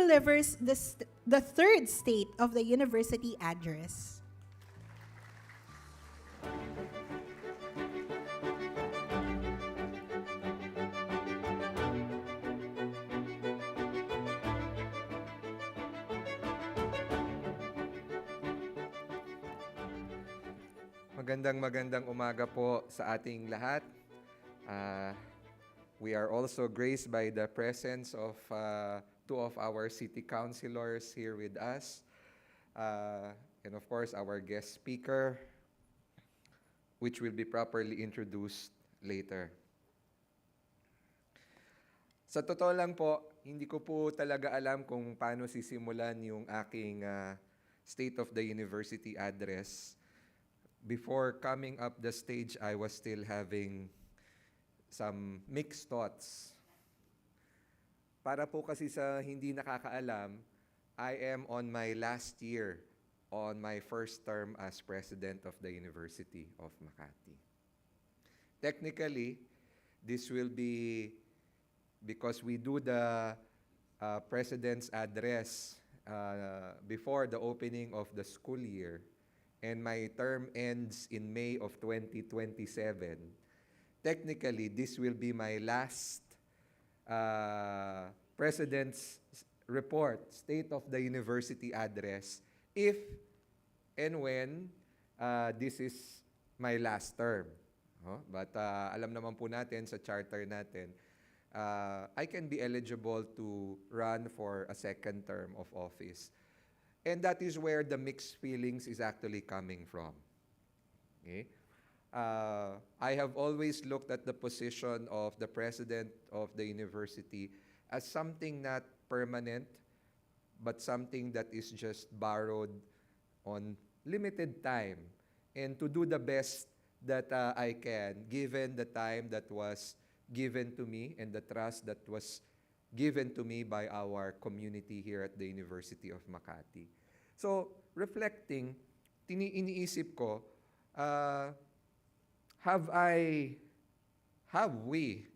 delivers the third state of the university address. Magandang umaga po sa ating lahat. Uh, we are also graced by the presence of two of our city councilors here with us. And of course, our guest speaker, which will be properly introduced later. Sa totoo lang po, hindi ko po talaga alam kung paano sisimulan yung aking State of the University address. Before coming up the stage, I was still having some mixed thoughts. Para po kasi sa hindi nakakaalam, I am on my last year on my first term as president of the University of Makati. Technically, this will be because we do the president's address before the opening of the school year, and my term ends in May of 2027. Technically, this will be my last President's Report, State of the University Address, if and when this is my last term. But alam naman po natin sa charter natin, I can be eligible to run for a second term of office. And that is where the mixed feelings is actually coming from. Okay? I have always looked at the position of the president of the university as something not permanent, but something that is just borrowed on limited time, and to do the best that I can, given the time that was given to me and the trust that was given to me by our community here at the University of Makati. So, reflecting, iniisip ko, have we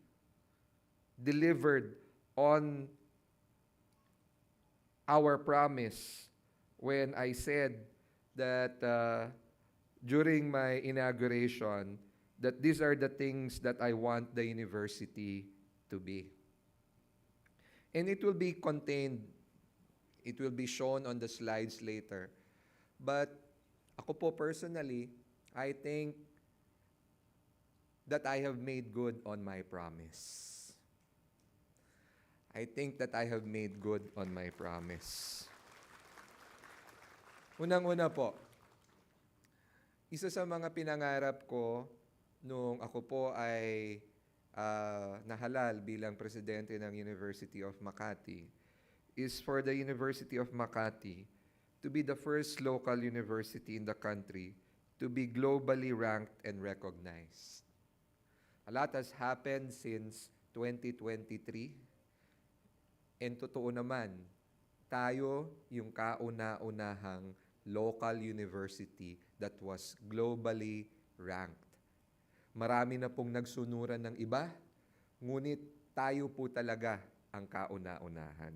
delivered on our promise when I said that during my inauguration, that these are the things that I want the university to be. And it will be contained, it will be shown on the slides later. But ako po personally, I think that I have made good on my promise. I think that I have made good on my promise. Unang-una po, isa sa mga pinangarap ko nung ako po ay nahalal bilang presidente ng University of Makati is for the University of Makati to be the first local university in the country to be globally ranked and recognized. A lot has happened since 2023, and totoo naman, tayo yung kauna-unahang local university that was globally ranked. Marami na pong nagsunuran ng iba, ngunit tayo po talaga ang kauna-unahan.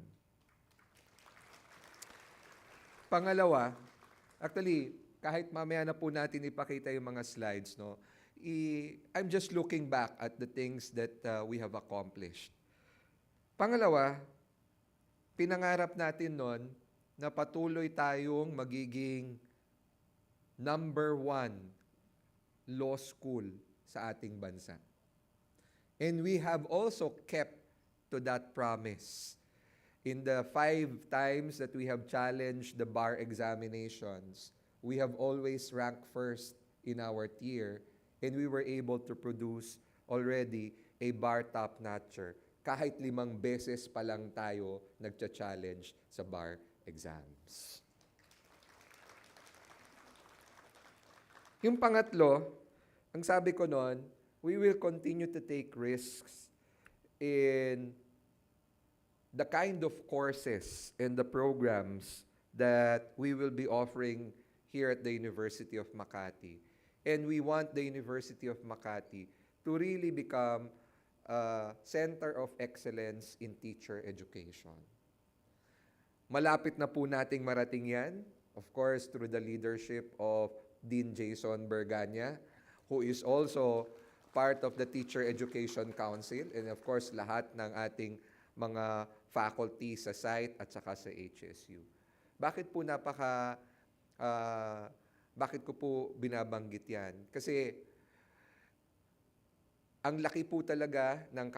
Pangalawa, actually, kahit mamaya na po natin ipakita yung mga slides, no, I'm just looking back at the things that we have accomplished. Pangalawa, pinangarap natin nun na patuloy tayong magiging number 1 law school sa ating bansa. And we have also kept to that promise. In the 5 times that we have challenged the bar examinations, we have always ranked first in our tier, and we were able to produce already a bar top-notcher kahit 5 beses pa lang tayo nagcha-challenge sa bar exams. Yung pangatlo, ang sabi ko noon, we will continue to take risks in the kind of courses and the programs that we will be offering here at the University of Makati. And we want the University of Makati to really become a center of excellence in teacher education. Malapit na po nating marating yan, of course, through the leadership of Dean Jason Berganya, who is also part of the Teacher Education Council, and of course, lahat ng ating mga faculty sa site at saka sa HSU. Bakit po bakit ko po binabanggit yan? Kasi ang laki po talaga ng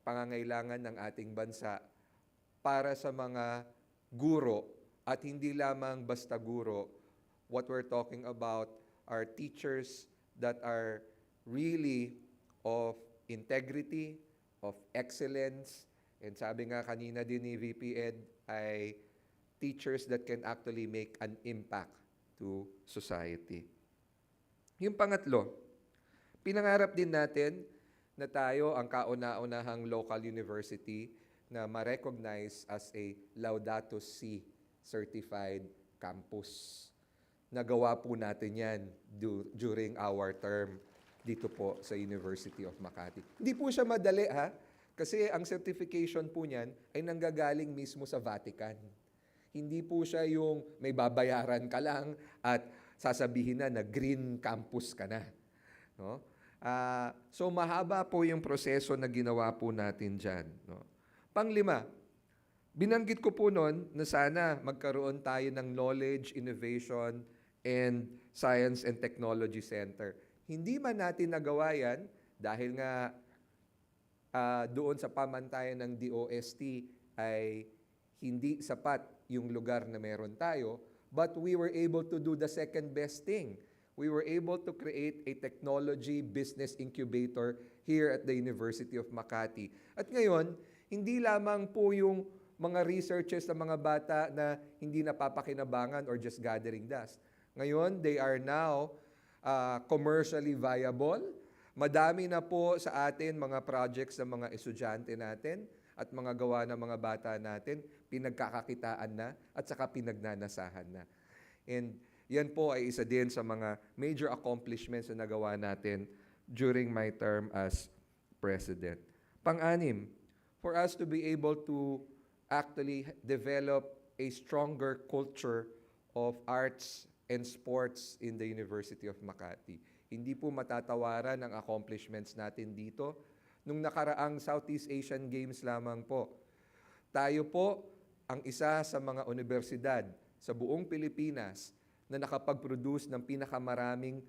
pangangailangan ng ating bansa para sa mga guro at hindi lamang basta guro. What we're talking about are teachers that are really of integrity, of excellence, and sabi nga kanina din ni VP Ed ay teachers that can actually make an impact to society. Yung pangatlo, pinangarap din natin na tayo ang kauna-unahang local university na ma-recognize as a Laudato Si certified campus. Nagawa po natin yan during our term dito po sa University of Makati. Hindi po siya madali kasi ang certification po niyan ay nanggagaling mismo sa Vatican. Hindi po siya yung may babayaran ka lang at sasabihin na green campus ka na. No? So mahaba po yung proseso na ginawa po natin dyan. No? Panglima, binanggit ko po noon na sana magkaroon tayo ng Knowledge, Innovation, and Science and Technology Center. Hindi man natin nagawa yan dahil nga doon sa pamantayan ng DOST ay hindi sapat yung lugar na meron tayo, but we were able to do the second best thing. We were able to create a technology business incubator here at the University of Makati. At ngayon, hindi lamang po yung mga researchers ng mga bata na hindi napapakinabangan or just gathering dust. Ngayon, they are now commercially viable. Madami na po sa atin mga projects ng mga estudyante natin at mga gawa ng mga bata natin, pinagkakakitaan na at saka pinagnanasahan na. And yan po ay isa din sa mga major accomplishments na nagawa natin during my term as president. Pang-anim, for us to be able to actually develop a stronger culture of arts and sports in the University of Makati. Hindi po matatawaran ang accomplishments natin dito. Nung nakaraang Southeast Asian Games lamang po, tayo po ang isa sa mga universidad sa buong Pilipinas na nakapag-produce ng pinakamaraming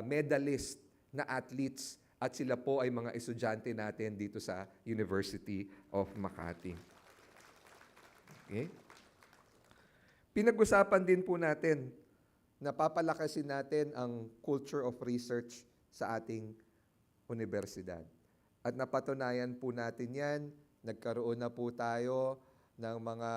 medalist na athletes at sila po ay mga estudyante natin dito sa University of Makati. Okay? Pinag-usapan din po natin na papalakasin natin ang culture of research sa ating universidad. At napatunayan po natin yan, nagkaroon na po tayo ng mga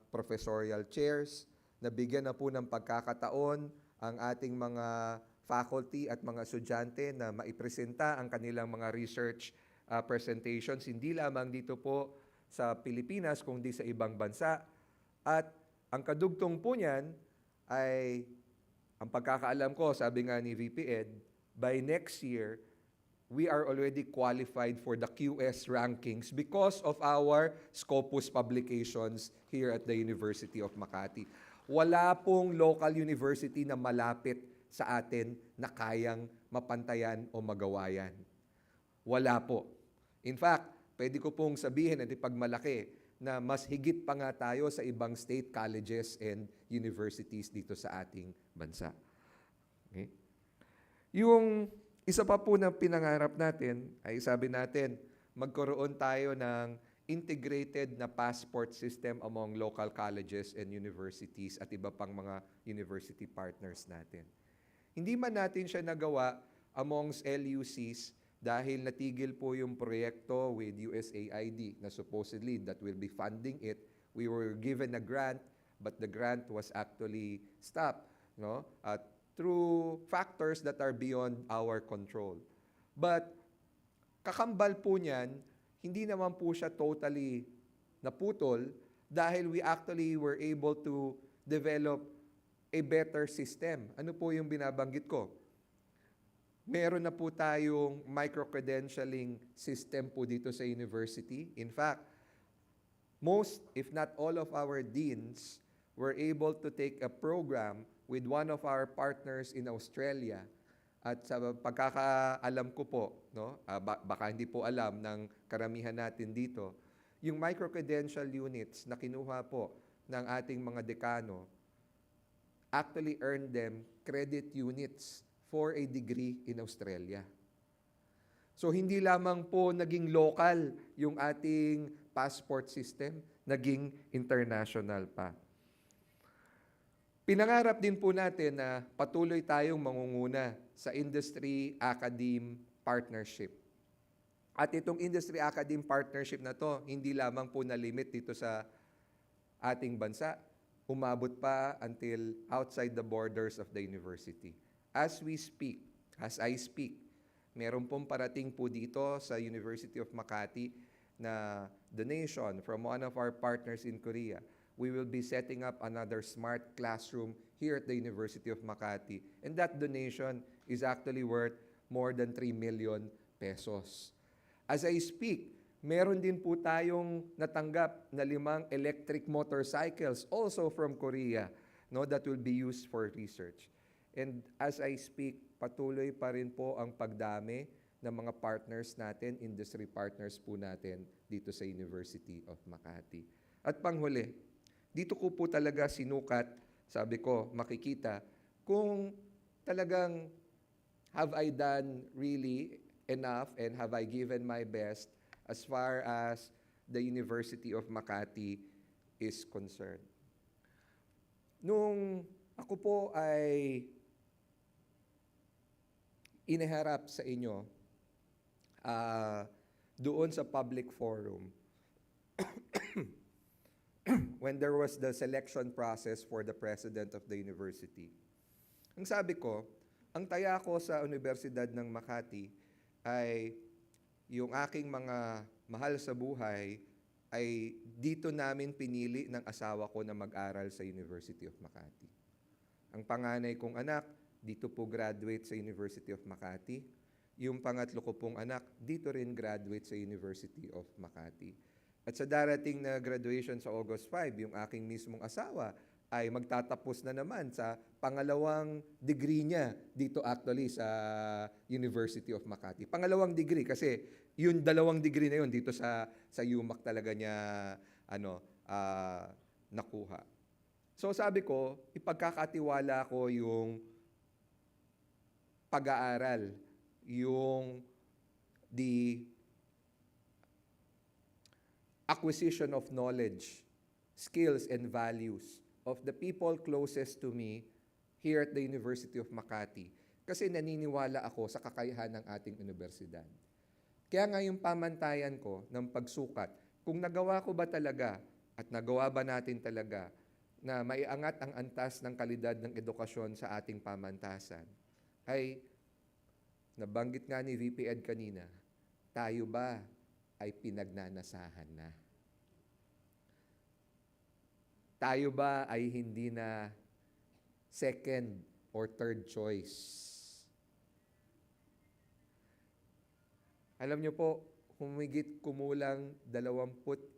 professorial chairs, nabigyan na po ng pagkakataon ang ating mga faculty at mga estudyante na maipresenta ang kanilang mga research presentations, hindi lamang dito po sa Pilipinas, kundi sa ibang bansa. At ang kadugtong po niyan ay, ang pagkakaalam ko, sabi nga ni VP Ed, by next year, we are already qualified for the QS rankings because of our Scopus publications here at the University of Makati. Wala pong local university na malapit sa atin na kayang mapantayan o magawa yan. Wala po. In fact, pwede ko pong sabihin at ipagmalaki na mas higit pa nga tayo sa ibang state colleges and universities dito sa ating bansa. Okay? Yung isa pa po na pinangarap natin ay sabi natin, magkaroon tayo ng integrated na passport system among local colleges and universities at iba pang mga university partners natin. Hindi man natin siya nagawa amongst LUCs dahil natigil po yung proyekto with USAID na supposedly that will be funding it. We were given a grant, but the grant was actually stopped, no? At through factors that are beyond our control. But kakambal po niyan, hindi naman po siya totally naputol dahil we actually were able to develop a better system. Ano po yung binabanggit ko? Meron na po tayong micro-credentialing system po dito sa university. In fact, most, if not all of our deans were able to take a program with one of our partners in Australia. At sa pagkakaalam ko po, no, baka hindi po alam ng karamihan natin dito, yung micro-credential units na kinuha po ng ating mga dekano actually earned them credit units for a degree in Australia. So hindi lamang po naging local yung ating passport system, naging international pa. Pinangarap din po natin na patuloy tayong mangunguna sa industry-academe partnership. At itong industry-academe partnership na to, hindi lamang po na-limit dito sa ating bansa. Umabot pa until outside the borders of the university. As I speak, meron pong parating po dito sa University of Makati na donation from one of our partners in Korea. We will be setting up another smart classroom here at the University of Makati. And that donation is actually worth more than 3 million pesos. As I speak, meron din po tayong natanggap na 5 electric motorcycles also from Korea, no, that will be used for research. And as I speak, patuloy pa rin po ang pagdami ng mga partners natin, industry partners po natin dito sa University of Makati. At panghuli, dito ko po talaga sinukat, sabi ko, makikita kung talagang have I done really enough and have I given my best as far as the University of Makati is concerned. Nung ako po ay inaharap sa inyo doon sa public forum, when there was the selection process for the president of the university, ang sabi ko, ang taya ko sa Universidad ng Makati ay yung aking mga mahal sa buhay ay dito namin pinili ng asawa ko na mag-aral sa University of Makati. Ang panganay kong anak, dito po graduate sa University of Makati. Yung pangatlo ko pong anak, dito rin graduate sa University of Makati. At sa darating na graduation sa August 5, yung aking mismong asawa ay magtatapos na naman sa pangalawang degree niya dito actually sa University of Makati. Pangalawang degree kasi yung 2 degree na yun dito sa UMac talaga niya nakuha. So sabi ko, ipagkakatiwala ko yung pag-aaral, yung the acquisition of knowledge, skills, and values of the people closest to me here at the University of Makati. Kasi naniniwala ako sa kakayahan ng ating universidad. Kaya nga yung pamantayan ko ng pagsukat, kung nagawa ko ba talaga at nagawa ba natin talaga na maiangat ang antas ng kalidad ng edukasyon sa ating pamantasan, ay nabanggit nga ni VP Ed kanina, tayo ba ay pinagnanasahan na? Tayo ba ay hindi na second or third choice? Alam niyo po, humigit kumulang 21,000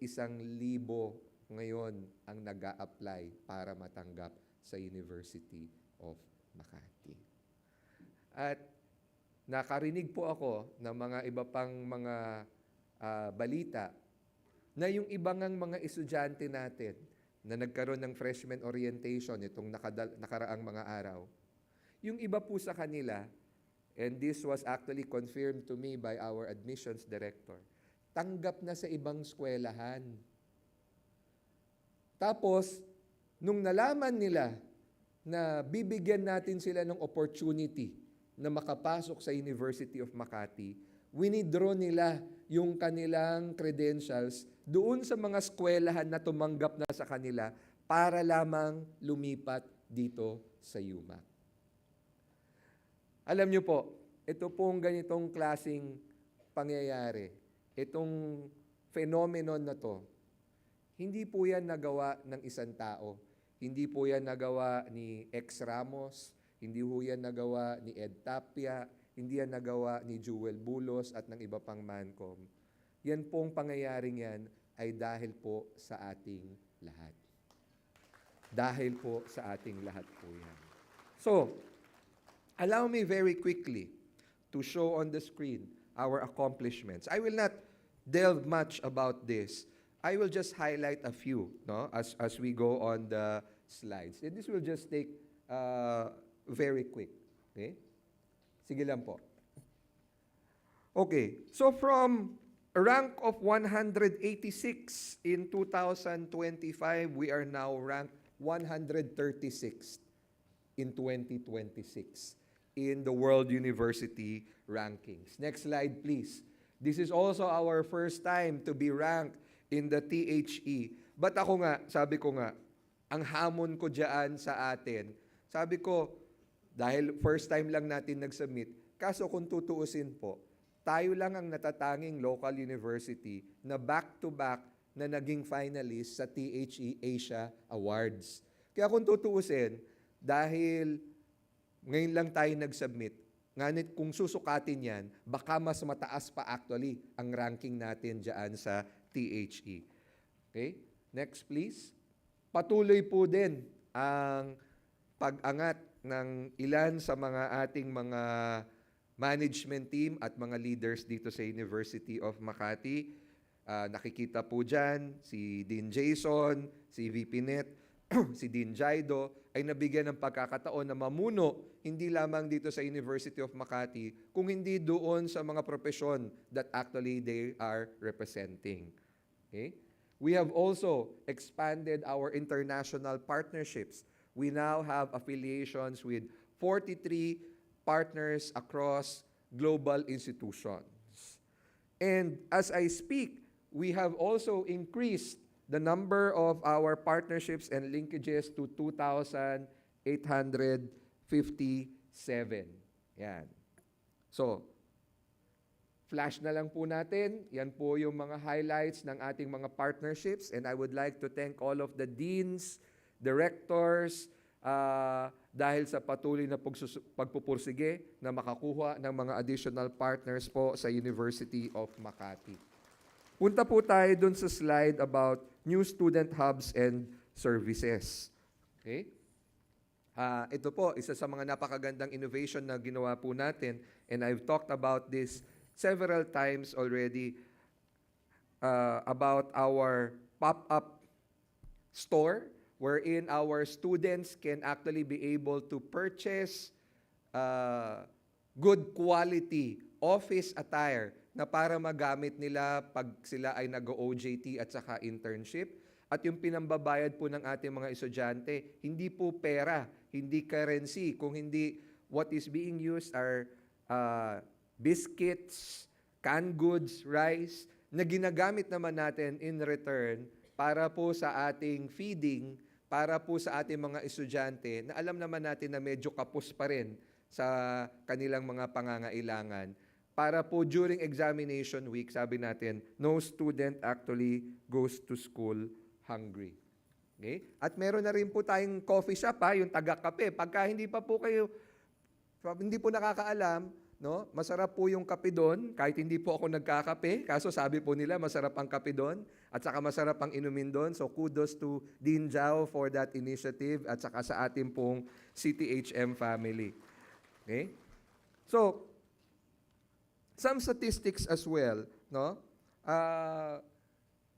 ngayon ang nag-a-apply para matanggap sa University of Makati. At nakarinig po ako ng mga iba pang mga balita na yung ibang mga estudyante natin na nagkaroon ng freshman orientation itong nakaraang mga araw, yung iba po sa kanila, and this was actually confirmed to me by our admissions director, tanggap na sa ibang eskwelahan. Tapos, nung nalaman nila na bibigyan natin sila ng opportunity na makapasok sa University of Makati, winidraw nila yung kanilang credentials doon sa mga eskwelahan na tumanggap na sa kanila para lamang lumipat dito sa UMac. Alam niyo po, ito pong ganitong klaseng pangyayari, itong phenomenon na to, hindi po yan nagawa ng isang tao. Hindi po yan nagawa ni X Ramos, hindi po yan nagawa ni Ed Tapia, hindi yan nagawa ni Jewel Bulos at ng iba pang Mancom. Yan pong pangyayaring yan, ay dahil po sa ating lahat. Dahil po sa ating lahat po yan. So, allow me very quickly to show on the screen our accomplishments. I will not delve much about this. I will just highlight a few, no, as we go on the slides. And this will just take very quick. Okay? Sige lang po. Okay, so from a rank of 186 in 2025, we are now ranked 136th in 2026 in the World University Rankings. Next slide, please. This is also our first time to be ranked in the THE. But ako nga, sabi ko nga, ang hamon ko dyan sa atin, sabi ko, dahil first time lang natin nag-submit, kaso kung tutuusin po, tayo lang ang natatanging local university na back-to-back na naging finalist sa THE Asia Awards. Kaya kung tutuusin, dahil ngayon lang tayo nag-submit, nganit kung susukatin yan, baka mas mataas pa actually ang ranking natin dyan sa THE. Okay? Next please. Patuloy po din ang pag-angat ng ilan sa mga ating mga management team at mga leaders dito sa University of Makati. Nakikita po dyan si Dean Jason, si VP Net, si Dean Jaido, ay nabigyan ng pagkakataon na mamuno hindi lamang dito sa University of Makati, kung hindi doon sa mga profesyon that actually they are representing. Okay? We have also expanded our international partnerships. We now have affiliations with 43 partners across global institutions. And as I speak, we have also increased the number of our partnerships and linkages to 2,857. Yan. So, flash na lang po natin. Yan po yung mga highlights ng ating mga partnerships. And I would like to thank all of the deans, directors, dahil sa patuloy na pagpupursige na makakuha ng mga additional partners po sa University of Makati. Punta po tayo dun sa slide about new student hubs and services. Okay? Ito po, isa sa mga napakagandang innovation na ginawa po natin, and I've talked about this several times already about our pop-up store, wherein our students can actually be able to purchase good quality office attire na para magamit nila pag sila ay nag-OJT at saka internship. At yung pinambabayad po ng ating mga estudyante, hindi po pera, hindi currency, kung hindi what is being used are biscuits, canned goods, rice, na ginagamit naman natin in return para po sa ating feeding, para po sa ating mga estudyante na alam naman natin na medyo kapos pa rin sa kanilang mga pangangailangan. Para po during examination week, sabi natin, no student actually goes to school hungry. Okay? At meron na rin po tayong coffee shop, yung taga-kape. Pagka hindi pa po kayo, hindi po nakakaalam, no? Masarap po yung kape doon, kahit hindi po ako nagkakape. Kaso sabi po nila, masarap ang kape doon, at saka masarap ang inumin doon. So kudos to Dean Jao for that initiative, at saka sa ating pong CTHM family. Okay? So, some statistics as well, no?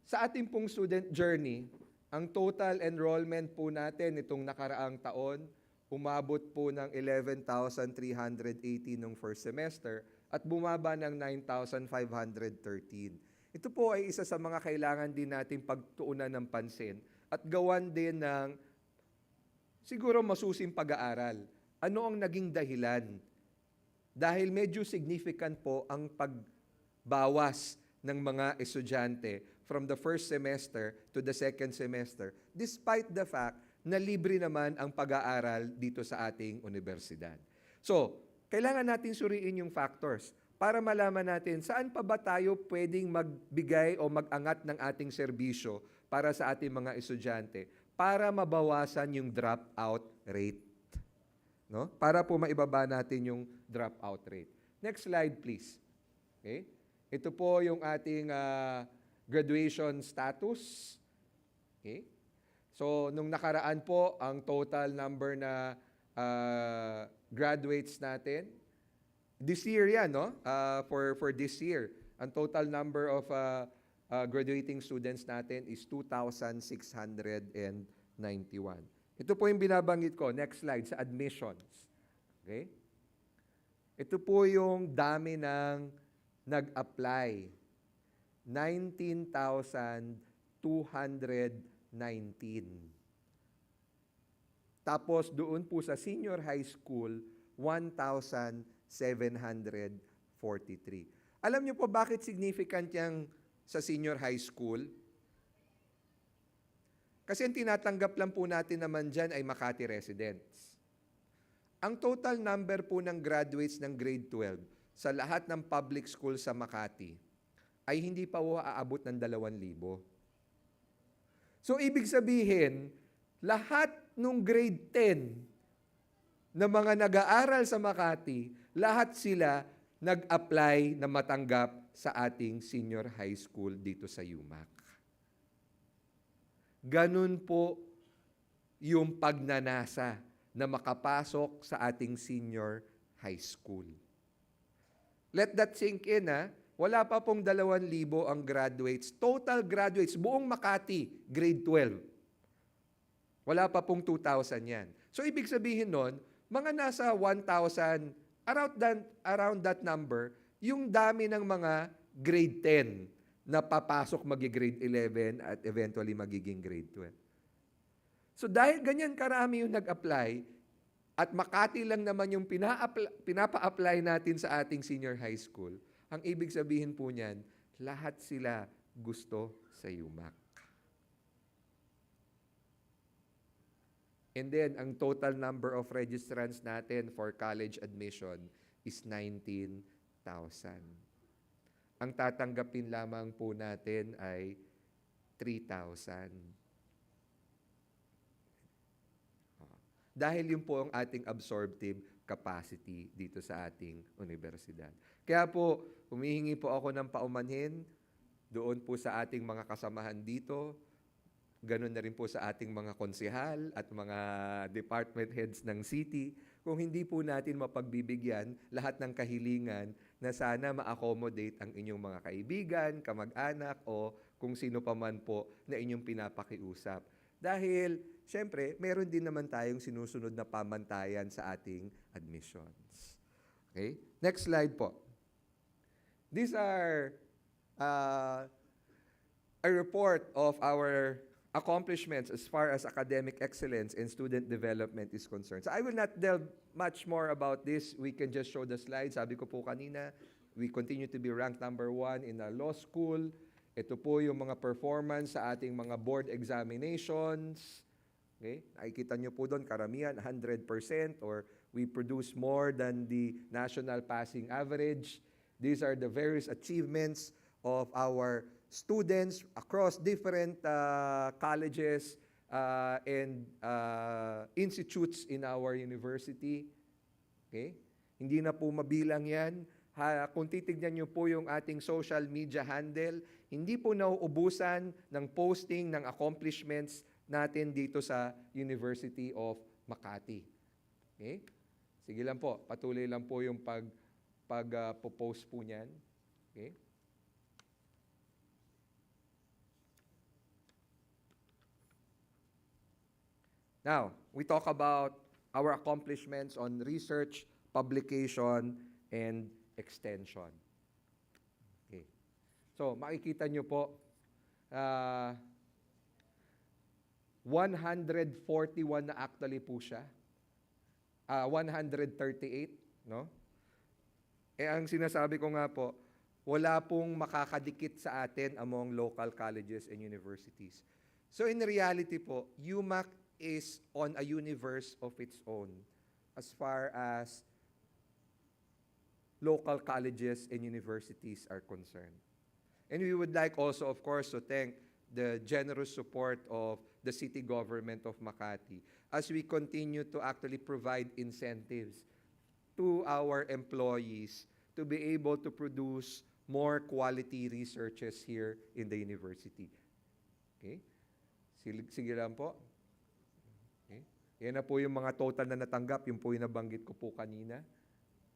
Sa ating pong student journey, ang total enrollment po natin itong nakaraang taon, umabot po ng 11,380 nung first semester at bumaba ng 9,513. Ito po ay isa sa mga kailangan din nating pagtuunan ng pansin at gawan din ng siguro masusing pag-aaral. Ano ang naging dahilan? Dahil medyo significant po ang pagbawas ng mga estudyante from the first semester to the second semester, despite the fact na libre naman ang pag-aaral dito sa ating universidad. So, kailangan natin suriin yung factors para malaman natin saan pa ba tayo pwedeng magbigay o mag-angat ng ating serbisyo para sa ating mga estudyante para mabawasan yung dropout rate. No? Para po maibaba natin yung dropout rate. Next slide, please. Okay? Ito po yung ating graduation status. Okay? So, nung nakaraan po, ang total number na graduates natin, this year yan, no? For this year, ang total number of graduating students natin is 2,691. Ito po yung binabanggit ko. Next slide, sa admissions. Okay? Ito po yung dami ng nag-apply. 19,219. Tapos doon po sa senior high school, 1,743. Alam niyo po bakit significant yung sa senior high school? Kasi ang tinatanggap lang po natin naman dyan ay Makati residents. Ang total number po ng graduates ng grade 12 sa lahat ng public school sa Makati ay hindi pa po aabot ng 2,000. So, ibig sabihin, lahat nung grade 10 na mga nag-aaral sa Makati, lahat sila nag-apply na matanggap sa ating senior high school dito sa UMAC. Ganun po yung pagnanasa na makapasok sa ating senior high school. Let that sink in, ha? Wala pa pong 2,000 ang graduates. Total graduates, buong Makati, grade 12. Wala pa pong 2,000 yan. So, ibig sabihin nun, mga nasa 1,000, around that number, yung dami ng mga grade 10 na papasok magi-grade 11 at eventually magiging grade 12. So, dahil ganyan karami yung nag-apply, at Makati lang naman yung pinapa-apply natin sa ating senior high school, ang ibig sabihin po niyan, lahat sila gusto sa UMAC. And then, ang total number of registrants natin for college admission is 19,000. Ang tatanggapin lamang po natin ay 3,000. Dahil yun po ang ating absorptive capacity dito sa ating universidad. Kaya po, humihingi po ako ng paumanhin doon po sa ating mga kasamahan dito, ganun na rin po sa ating mga konsehal at mga department heads ng city, kung hindi po natin mapagbibigyan lahat ng kahilingan na sana ma-accommodate ang inyong mga kaibigan, kamag-anak, o kung sino pa man po na inyong pinapakiusap. Dahil, siyempre, meron din naman tayong sinusunod na pamantayan sa ating admissions. Okay? Next slide po. These are a report of our accomplishments as far as academic excellence and student development is concerned. So I will not delve much more about this. We can just show the slides. Sabi ko po kanina, we continue to be ranked number 1 in our law school. Ito po yung mga performance sa ating mga board examinations. Okay? Nakikita nyo po doon, karamihan, 100%, or we produce more than the national passing average. These are the various achievements of our students across different colleges and institutes in our university. Okay? Hindi na po mabilang yan. Kung titignan nyo po yung ating social media handle, hindi po nauubusan ng posting ng accomplishments natin dito sa University of Makati. Okay? Sige lang po, patuloy lang po yung pag-post po niyan. Okay? Now, we talk about our accomplishments on research, publication, and extension. Okay. So, makikita nyo po, 141 na actually po siya. 138, no? Ang sinasabi ko nga po, wala pong makakadikit sa atin among local colleges and universities. So in reality po, UMAC is on a universe of its own as far as local colleges and universities are concerned. And we would like also, of course, to thank the generous support of the city government of Makati as we continue to actually provide incentives to our employees to be able to produce more quality researches here in the university. Okay? Sige lang po. Okay? Yan na po yung mga total na natanggap. Yung po yung nabanggit ko po kanina.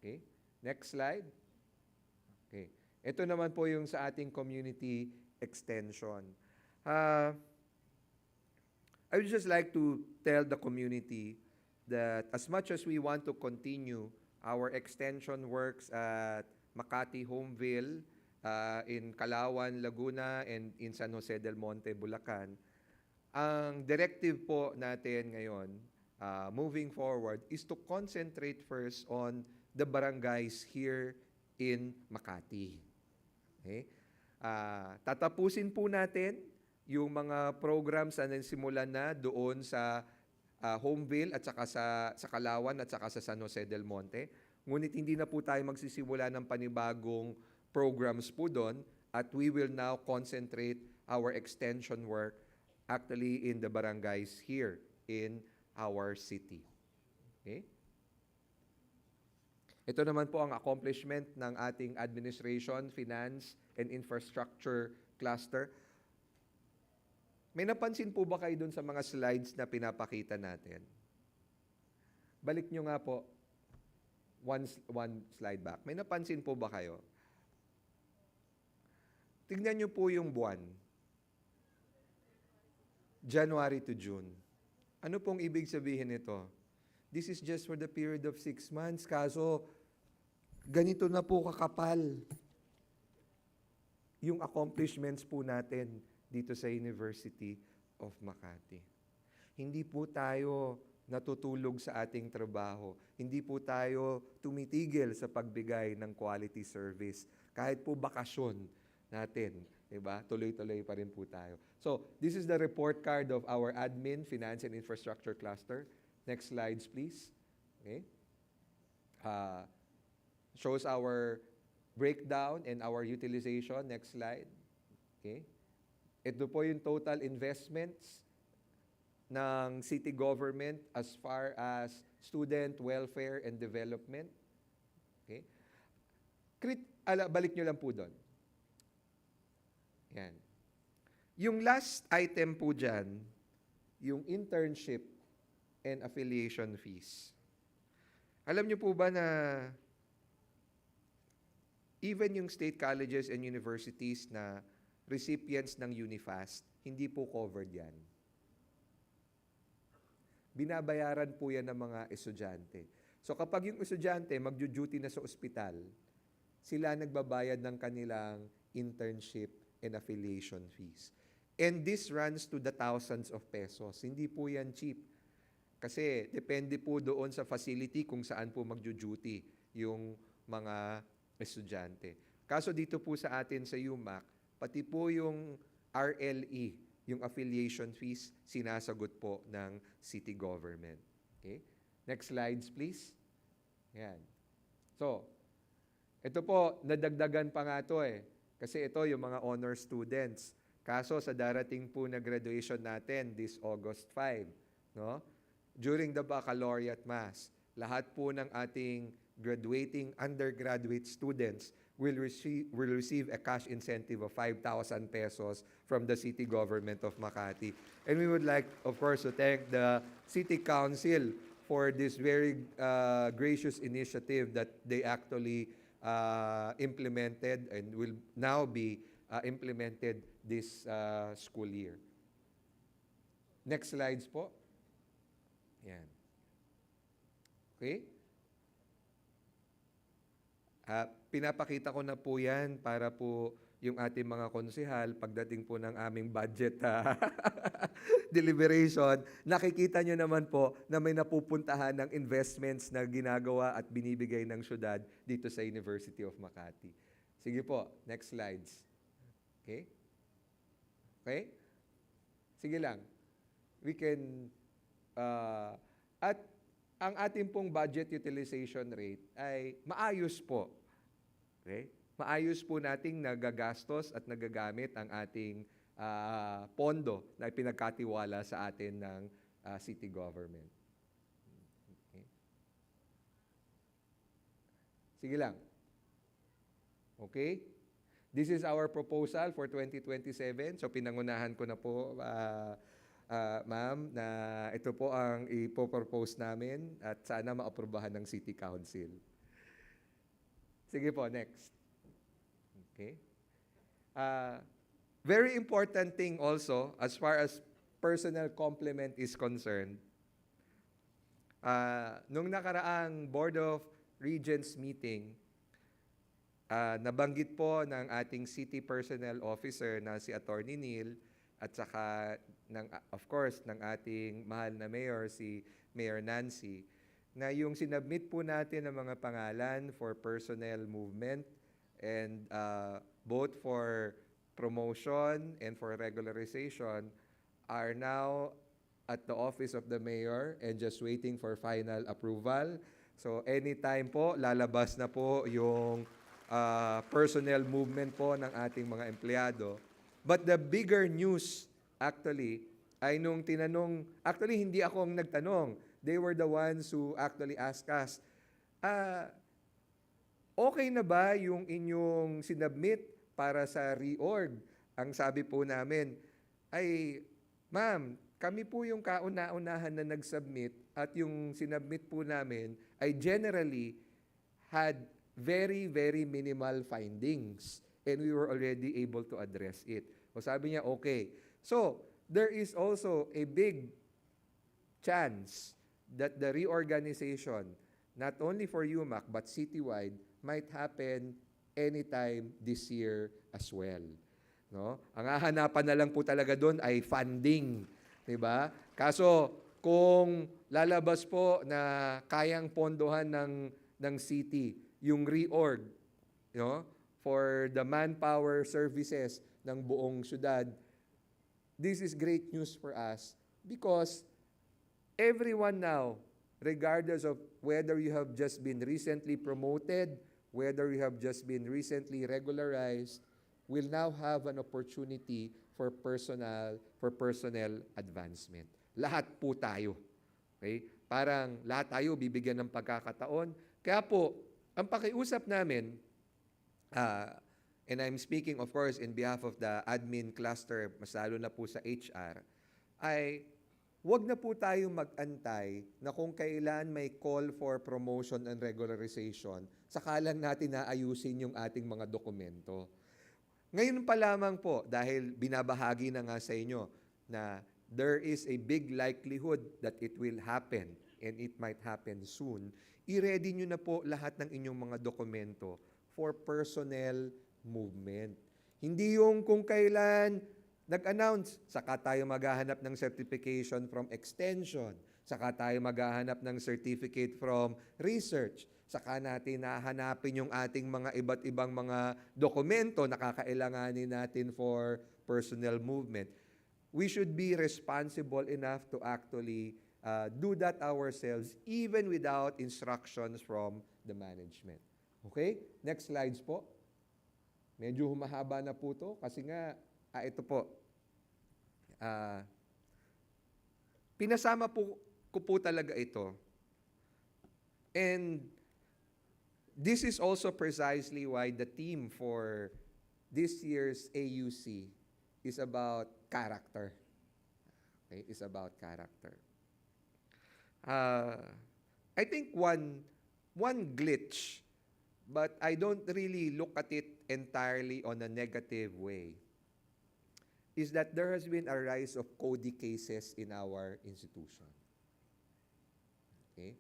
Okay? Next slide. Okay. Ito naman po yung sa ating community extension. I would just like to tell the community that as much as we want to continue our extension works at Makati Homeville, in Calauan, Laguna, and in San Jose del Monte, Bulacan, ang directive po natin ngayon, moving forward, is to concentrate first on the barangays here in Makati. Okay? Tatapusin po natin yung mga programs na nasimulan na doon sa Homeville at saka sa Calauan at saka sa San Jose del Monte. Ngunit hindi na po tayo magsisimula ng panibagong programs po doon at we will now concentrate our extension work actually in the barangays here in our city. Okay? Ito naman po ang accomplishment ng ating Administration, Finance, and Infrastructure Cluster. May napansin po ba kayo dun sa mga slides na pinapakita natin? Balik nyo nga po, one slide back. May napansin po ba kayo? Tignan nyo po yung buwan. January to June. Ano pong ibig sabihin nito? This is just for the period of 6 months. Kaso, ganito na po kakapal yung accomplishments po natin dito sa University of Makati. Hindi po tayo natutulog sa ating trabaho. Hindi po tayo tumitigil sa pagbigay ng quality service. Kahit po bakasyon natin, diba? Tuloy-tuloy pa rin po tayo. So, this is the report card of our Admin, Finance, and Infrastructure Cluster. Next slides, please. Okay. Shows our breakdown and our utilization. Next slide. Okay. Ito po yung total investments ng city government as far as student welfare and development. Okay. Balik nyo lang po doon. Yan. Yung last item po dyan, yung internship and affiliation fees. Alam niyo po ba na even yung state colleges and universities na recipients ng Unifast, hindi po covered yan. Binabayaran po yan ng mga estudyante. So kapag yung estudyante magjo-duty na sa ospital, sila nagbabayad ng kanilang internship and affiliation fees. And this runs to the thousands of pesos. Hindi po yan cheap. Kasi depende po doon sa facility kung saan po magjo-duty yung mga estudyante. Kaso dito po sa atin sa UMAC, pati po yung RLE, yung affiliation fees, sinasagot po ng city government. Okay? Next slides, please. Yan. So, ito po, nadagdagan pa nga ito eh. Kasi ito yung mga honor students. Kaso sa darating po na graduation natin this August 5, no? During the baccalaureate mass, lahat po ng ating graduating undergraduate students will receive a cash incentive of 5,000 pesos from the city government of Makati. And we would like, of course, to thank the City Council for this very gracious initiative that they actually implemented and will now be implemented this school year. Next slides po. Yan. Okay? Pinapakita ko na po yan para po yung ating mga konsehal, pagdating po ng aming budget deliberation, nakikita nyo naman po na may napupuntahan ng investments na ginagawa at binibigay ng syudad dito sa University of Makati. Sige po, next slides. Okay? Okay? Sige lang. We can, at ang ating pong budget utilization rate ay maayos po. Okay? Maayos po nating nagagastos at nagagamit ang ating pondo na pinagkatiwala sa atin ng city government. Okay? Sige lang. Okay? This is our proposal for 2027. So pinangunahan ko na po, ma'am, na ito po ang ipopropose namin at sana maaprubahan ng City Council. Sige po, next. Okay. Very important thing also, as far as personal complement is concerned, nung nakaraang Board of Regents meeting, nabanggit po ng ating City Personnel Officer na si Attorney Neil at saka, of course, ng ating mahal na Mayor, si Mayor Nancy, na yung sinubmit po natin ng mga pangalan for personnel movement and both for promotion and for regularization are now at the office of the Mayor and just waiting for final approval. So anytime po, lalabas na po yung personnel movement po ng ating mga empleyado. But the bigger news actually ay nung tinanong, actually hindi ako ang nagtanong, they were the ones who actually asked us, okay na ba yung inyong sinubmit para sa reorg? Ang sabi po namin ay, ma'am, kami po yung kauna-unahan na nag-submit at yung sinubmit po namin ay generally had very, very minimal findings and we were already able to address it. O sabi niya, okay. So, there is also a big chance that the reorganization, not only for UMAC but citywide, might happen anytime this year as well. No? Ang hahanapan na lang po talaga doon ay funding. Diba? Kaso, kung lalabas po na kayang pondohan ng city, yung reorg, for the manpower services ng buong syudad, this is great news for us because everyone now, regardless of whether you have just been recently promoted, whether you have just been recently regularized, will now have an opportunity for personnel advancement. Lahat po tayo. Okay? Parang lahat tayo bibigyan ng pagkakataon. Kaya po, ang pakiusap namin, and I'm speaking of course in behalf of the admin cluster, mas lalo na po sa HR, ay wag na po tayo mag-antay na kung kailan may call for promotion and regularization, saka lang natin naayusin yung ating mga dokumento. Ngayon pa lamang po, dahil binabahagi na nga sa inyo na there is a big likelihood that it will happen and it might happen soon, i-ready nyo na po lahat ng inyong mga dokumento for personnel movement. Hindi yung kung kailan nag-announce, saka tayo maghahanap ng certification from extension, saka tayo maghahanap ng certificate from research, saka natin nahanapin yung ating mga iba't ibang mga dokumento na kakailanganin natin for personnel movement. We should be responsible enough to actually do that ourselves even without instructions from the management. Okay? Next slides po. Medyo humahaba na po to kasi nga, ito po. Pinasama po ko po talaga ito. And this is also precisely why the theme for this year's AUC is about character. Okay? It's about character. I think one glitch, but I don't really look at it entirely on a negative way, is that there has been a rise of CODI cases in our institution. Okay?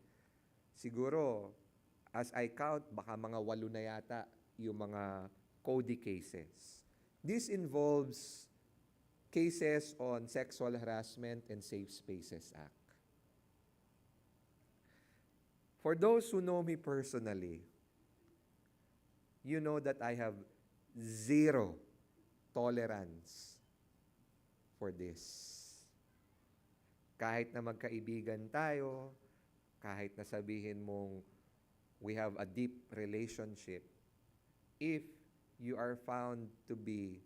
Siguro, as I count, baka mga 8 na yata yung mga CODI cases. This involves cases on Sexual Harassment and Safe Spaces Act. For those who know me personally, you know that I have zero tolerance for this. Kahit na magkaibigan tayo, kahit na sabihin mong we have a deep relationship, if you are found to be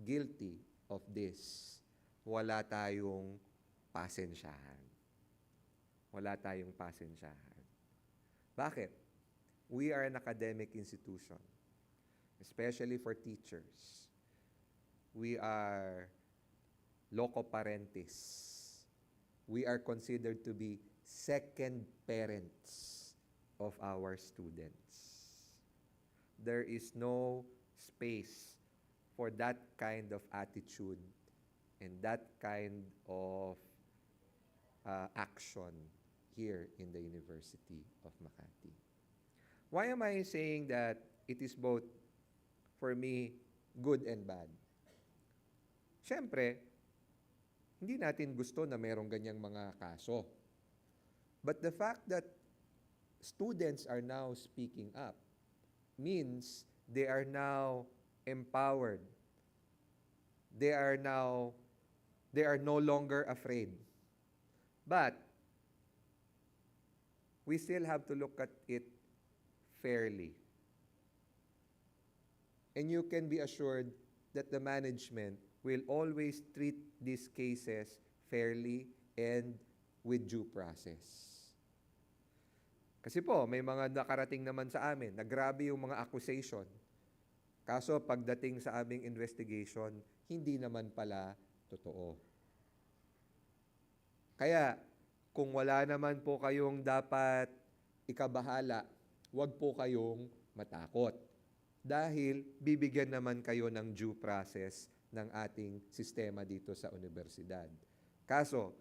guilty of this, wala tayong pasensyahan. Wala tayong pasensyahan. Bakit? We are an academic institution. especially for teachers. We are loco parentis. We are considered to be second parents of our students. There is no space for that kind of attitude and that kind of action here in the University of Makati. Why am I saying that it is both, for me, good and bad? Siyempre, hindi natin gusto na merong ganyang mga kaso. But the fact that students are now speaking up means they are now empowered. They are no longer afraid. But we still have to look at it fairly. And you can be assured that the management will always treat these cases fairly and with due process. Kasi po, may mga nakarating naman sa amin na grabe yung mga accusation. Kaso pagdating sa aming investigation, hindi naman pala totoo. Kaya, kung wala naman po kayong dapat ikabahala, huwag po kayong matakot. Dahil bibigyan naman kayo ng due process ng ating sistema dito sa universidad. Kaso,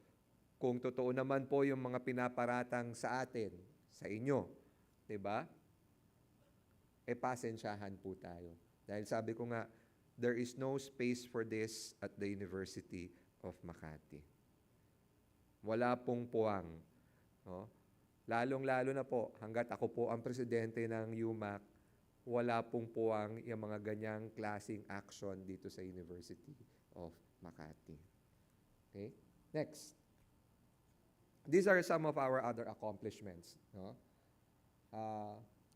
kung totoo naman po yung mga pinaparatang sa atin, sa inyo, 'di ba? Pasensyahan po tayo. Dahil sabi ko nga, there is no space for this at the University of Makati. Wala pong puwang. No? Lalong-lalo na po, hanggat ako po ang presidente ng UMAC, wala pong puwang yung mga ganyang klaseng action dito sa University of Makati. Okay? Next. These are some of our other accomplishments. No?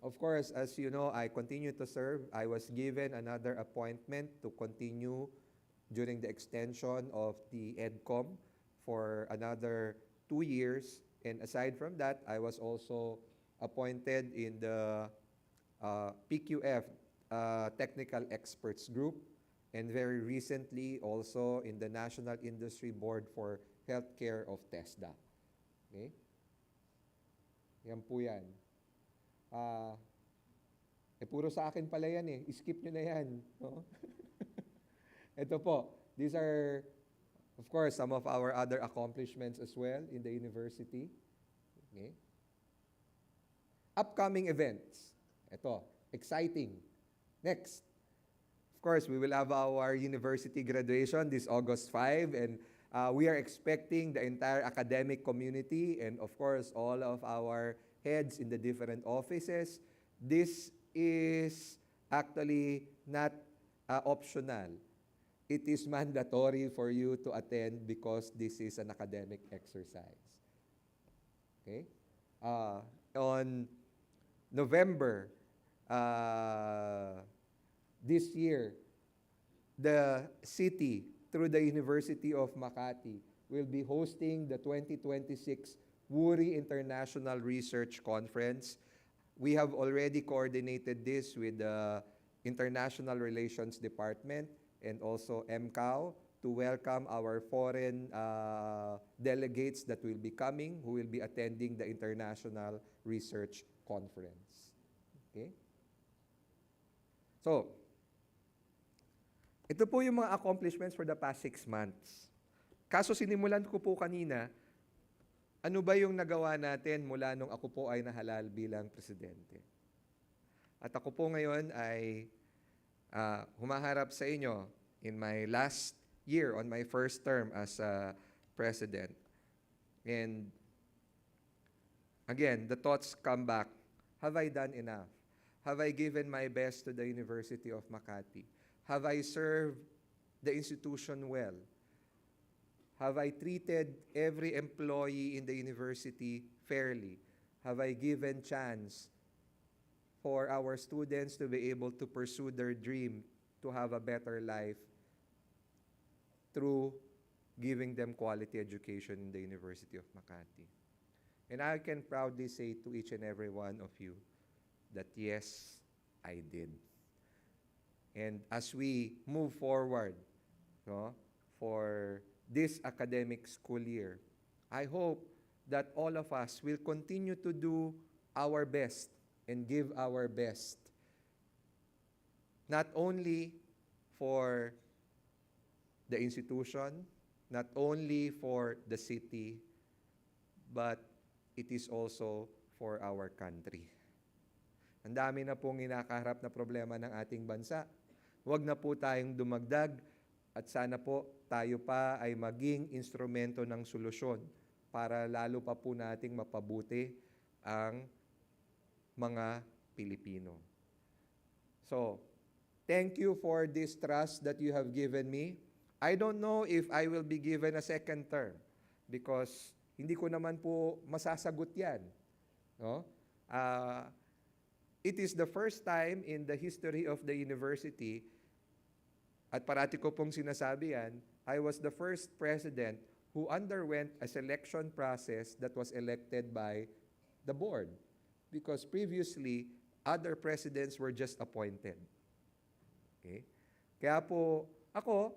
Of course, as you know, I continue to serve. I was given another appointment to continue during the extension of the EDCOM for another 2 years. And aside from that, I was also appointed in the PQF Technical Experts Group, and very recently also in the National Industry Board for Healthcare of TESDA. Okay? Yan po yan. Puro sa akin pala yan eh. Skip nyo na yan. No? Ito po. These are, of course, some of our other accomplishments as well in the university. Okay? Upcoming events. Ito. Exciting. Next. Of course, we will have our university graduation this August 5, and we are expecting the entire academic community and, of course, all of our heads in the different offices. This is actually not optional. It is mandatory for you to attend because this is an academic exercise. Okay? On November this year, the city, through the University of Makati, will be hosting the 2026 WURI International Research Conference. We have already coordinated this with the International Relations Department and also MCAO to welcome our foreign delegates that will be coming, who will be attending the International Research Conference. Okay? So, ito po yung mga accomplishments for the past 6 months. Kaso sinimulan ko po kanina, ano ba yung nagawa natin mula nung ako po ay nahalal bilang presidente? At ako po ngayon ay humaharap sa inyo in my last year, on my first term as president. And again, the thoughts come back, have I done enough? Have I given my best to the University of Makati? Have I served the institution well? Have I treated every employee in the university fairly? Have I given chance for our students to be able to pursue their dream to have a better life through giving them quality education in the University of Makati? And I can proudly say to each and every one of you that yes, I did. And as we move forward, no, for this academic school year, I hope that all of us will continue to do our best and give our best, not only for the institution, not only for the city, but it is also for our country. Ang dami na pong kinakaharap na problema ng ating bansa. Huwag na po tayong dumagdag at sana po tayo pa ay maging instrumento ng solusyon para lalo pa po nating mapabuti ang mga Pilipino. So, thank you for this trust that you have given me. I don't know if I will be given a second term because hindi ko naman po masasagot yan. No? It is the first time in the history of the university, at parati ko pong sinasabi yan, I was the first president who underwent a selection process that was elected by the board. Because previously, other presidents were just appointed. Okay? Kaya po, ako,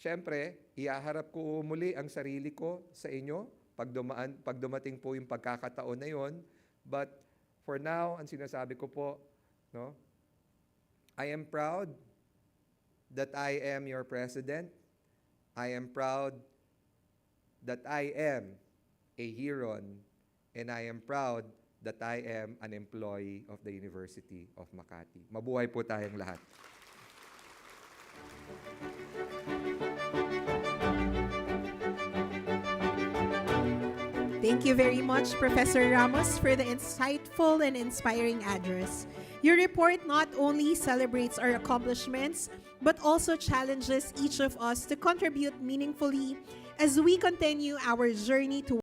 syempre, iaharap ko muli ang sarili ko sa inyo pag dumating po yung pagkakataon na yon. But for now, ang sinasabi ko po, no, I am proud that I am your president. I am proud that I am a Huron, and I am proud that I am an employee of the University of Makati. Mabuhay po tayong lahat. Thank you very much, Professor Ramos, for the insightful and inspiring address. Your report not only celebrates our accomplishments, but also challenges each of us to contribute meaningfully as we continue our journey to